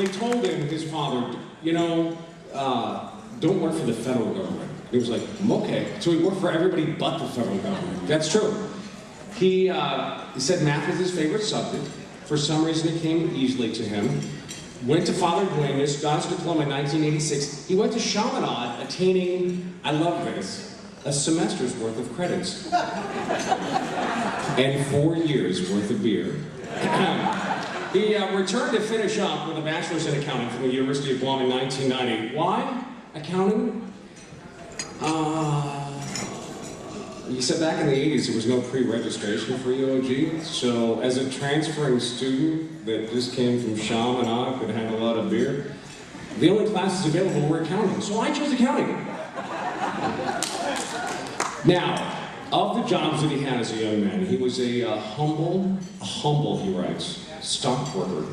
they told him, his father, you know, don't work for the federal government. He was like, okay. So he worked for everybody but the federal government. That's true. He said math was his favorite subject. For some reason, it came easily to him. Went to Father Duenas, got his diploma in 1986. He went to Chaminade, attaining, I love this, a semester's worth of credits. And 4 years worth of beer. He returned to finish up with a bachelor's in accounting from the University of Guam in 1990. Why? Accounting? He said back in the 80s there was no pre-registration for EOG, so as a transferring student that just came from Chaminade, could have a lot of beer, the only classes available were accounting, so I chose accounting. Now, of the jobs that he had as a young man, he was a humble, he writes, stockbroker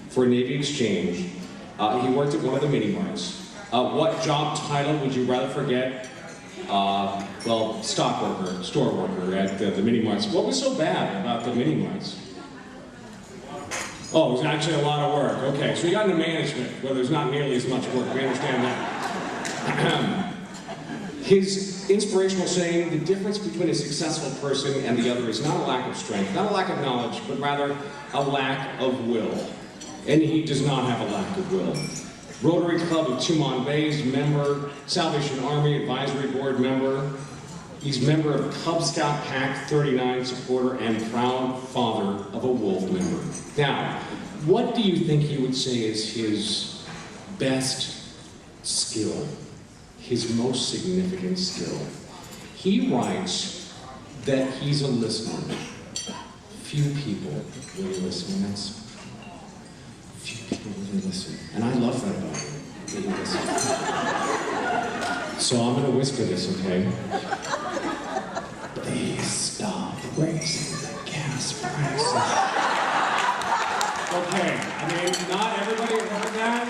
for a Navy exchange. He worked at one of the mini-marts. What job title would you rather forget? Well, stockbroker, store worker at the mini-marts. What was so bad about the mini-marts? Oh, it was actually a lot of work. Okay, so he got into management, where there's not nearly as much work. We understand that. His inspirational saying, the difference between a successful person and the other is not a lack of strength, not a lack of knowledge, but rather a lack of will. And he does not have a lack of will. Rotary Club of Tumon Bays member, Salvation Army Advisory Board member. He's member of Cub Scout Pack 39 supporter and proud father of a Wolf member. Now, what do you think he would say is his best skill? His most significant skill? He writes that he's a listener. Few people really listen. That's few people really listen. And I love that about him. Really listen. So I'm going to whisper this, okay? Please stop raising the gas prices. Okay, I mean, not everybody heard that.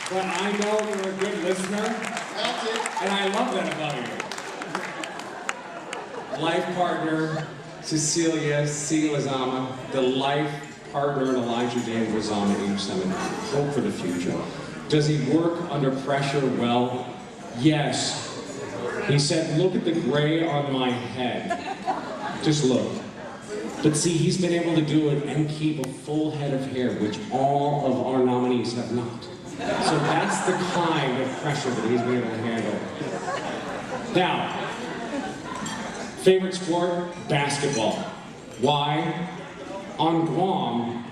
But I know you're a good listener. That's it. And I love that about you. Life partner, Cecilia C. Lizama, the life partner in Elijah Dan Lizama, age 7. Hope for the future. Does he work under pressure well? Yes. He said, look at the gray on my head. Just look. But see, he's been able to do it and keep a full head of hair, which all of our nominees have not. So that's the kind of pressure that he's been able to handle. Now, favorite sport? Basketball. Why? On Guam,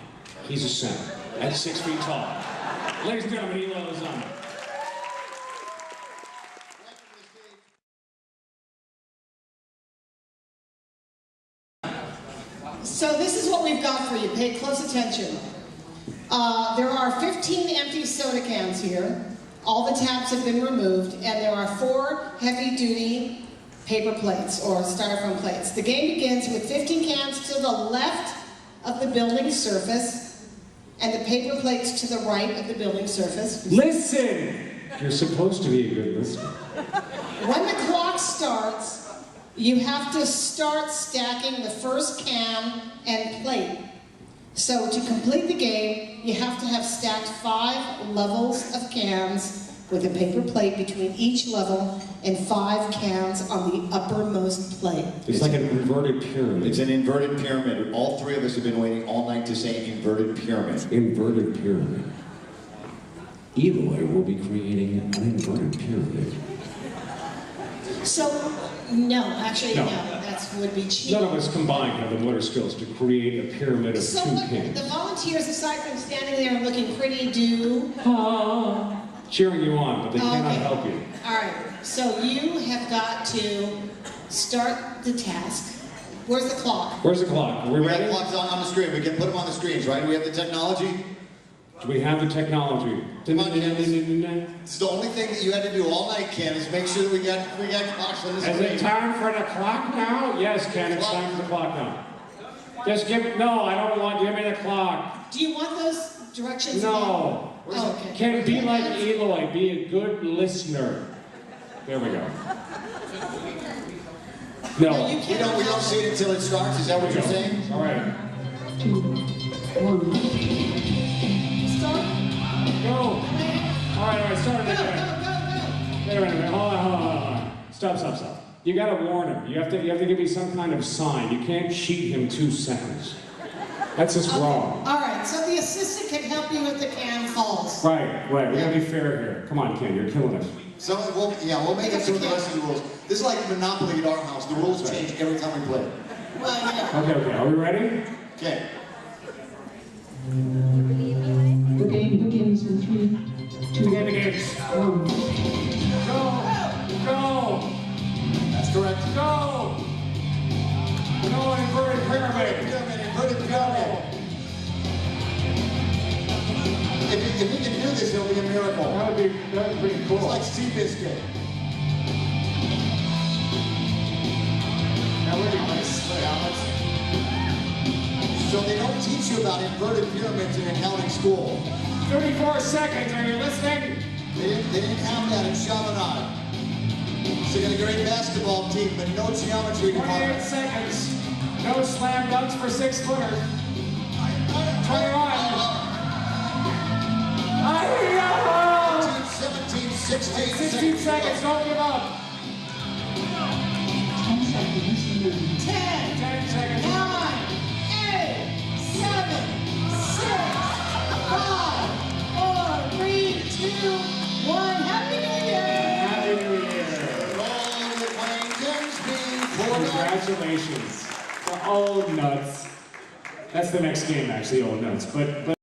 he's a center at 6 feet tall. Ladies and gentlemen, Eloy Lizama. So this is what we've got for you. Pay close attention. There are 15 empty soda cans here. All the taps have been removed, and there are 4 heavy-duty paper plates, or styrofoam plates. The game begins with 15 cans to the left of the building surface, and the paper plates to the right of the building surface. Listen! You're supposed to be a good listener. When the clock starts, you have to start stacking the first can and plate. So to complete the game, you have to have stacked 5 levels of cans with a paper plate between each level and 5 cans on the uppermost plate. It's like an inverted pyramid. It's an inverted pyramid. All 3 of us have been waiting all night to say inverted pyramid. Inverted pyramid. Eloy will be creating an inverted pyramid. So, no, actually, no that would be cheating. None of us combined have the motor skills to create a pyramid of 2 cans. The volunteers, aside from standing there and looking pretty, do... cheering you on, but they cannot help you. All right, so you have got to start the task. Where's the clock? Where's the clock? Are we ready? The clock's on the screen. We can put them on the screens, right? Do we have the technology? Do we have the technology? Come on, Ken. It's the only thing that you had to do all night, Ken, is make sure that we got clocks on the screen. Is it time for the clock now? Yes, Ken, it's time for the clock now. Just give me, no, I don't want, give me the clock. Do you want those directions? No. Oh, okay. Ken, be like Eloy, be a good listener. There we go. No. You we don't see it until it starts, is that what you're saying? All right. Start. Go. All right, start it Go, again. go, Wait a minute, hold on. Stop. You gotta warn him. You have to give me some kind of sign. You can't cheat him 2 seconds. That's just wrong. All right, so the assistant can help you with the can falls. Right. We gotta be fair here. Come on, Ken, you're killing us. So, we'll make it so the rest of the rules. This is like Monopoly at our house. The rules change every time we play. Well, yeah. Okay, are we ready? Okay. The game begins in 3, 2, Begin the games. 1. Go! That's correct. Go! Inverted pyramid. Inverted pyramid. If he can do this, it'll be a miracle. That would be pretty cool. It's like Seabiscuit. That would be nice. So they don't teach you about inverted pyramids in accounting school. 34 seconds, are you listening? They didn't have that in Chaminade. So you got a great basketball team, but no geometry 28 department. seconds. No slam dunks for 6-footers. 21. 17, 16, 16 seconds, don't give up. 10 seconds. 10, 10 seconds. 9, 8, 7, 6, 5, 4, 3, 2, 1. Happy New Year! Happy New Year. All the claims being poured out. Congratulations. The old nuts. That's the next game, actually, old nuts. But